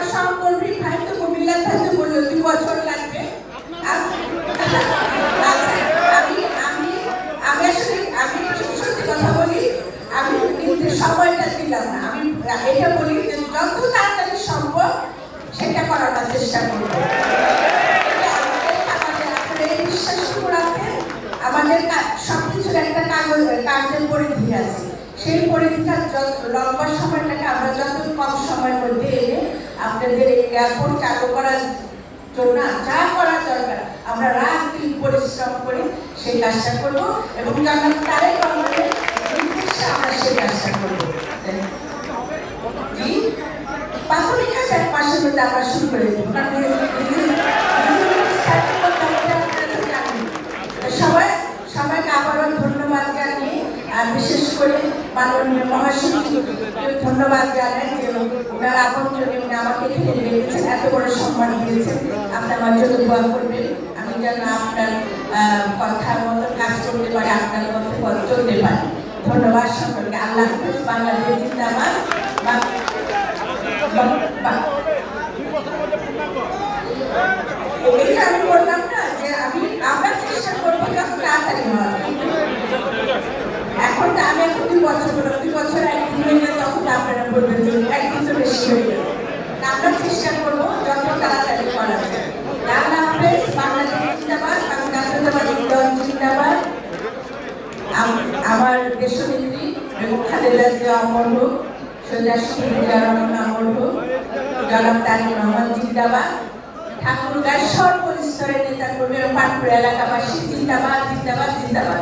আমার সহকর্মী ভাই তো কুমিল্লা থেকে বললো 2 বছর লাগবে। আমি আমি আমি আসলে আমি সত্যি কথা বলি, আমি কিন্তু সময়টা দিলাম না। আমি এটা বলি যে যত তাড়াতাড়ি সম্ভব সেটা করার চেষ্টা করবো। আমাদের সবকিছুর একটা কার্যের পরিধি আছে। সেই পরিধিটার লম্বা সময়টাকে আমরা যত কম সময়ের মধ্যে এনে আপনাদের এই এয়ারপোর্ট চালু করার জন্য যা করা দরকার আমরা রাত দিন পরিশ্রম করে সেই কাজটা করবো এবং জনাব তারেক রহমানের নির্দেশে আমরা সেই কাজটা করবো। জি, প্রাথমিক কাজ 1 মাসের মধ্যে আমরা শুরু করে দেবো। সবাইকে আবারও ধন্যবাদ জানিয়ে, আর বিশেষ করে মাননীয় মহাসচিবকে ধন্যবাদ জানাই যে ওনার আমন্ত্রণে উনি আমাকে এখানে ডেকেছেন, এত বড় সম্মান দিয়েছেন। আপনি আমার জন্য দোয়া করবেন, আমি যেন আপনার কথার মতো কাজ করতে পারি, আপনার মতো পথ চলতে পারি। ধন্যবাদ সকলকে। আল্লাহ হাফেজ। বাংলাদেশ জিন্দাবাদ। এটা আমি বললাম না যে আমরা চেষ্টা করবো যত তাড়াতাড়ি হওয়ার। এখন তো আমি 2 বছর 2 বছর একদিন হয়ে গেলে তখন আপনারা বলবেন যে একদিন তো বেশি হয়ে গেল। আমরা চেষ্টা করবো যত তাড়াতাড়ি করা যায়। আল্লাহ হাফেজ। বাংলাদেশ জিন্দাবাদ। আমি জাতীয়তাবাদী দল জিন্দাবাদ। আমার দেশনেত্রী খালেদা জিয়া অমর হোক, সৈয়দা শহীদুল্লাহ রহমান অমর হোক, জনাব তারেক রহমান জিন্দাবাদ। ঠাকুরগাঁও সর্বস্তরের নেতা কর্মী এবং পাটপুর এলাকাবাসী জিন্দাবাদ জিন্দাবাদ জিন্দাবাদ।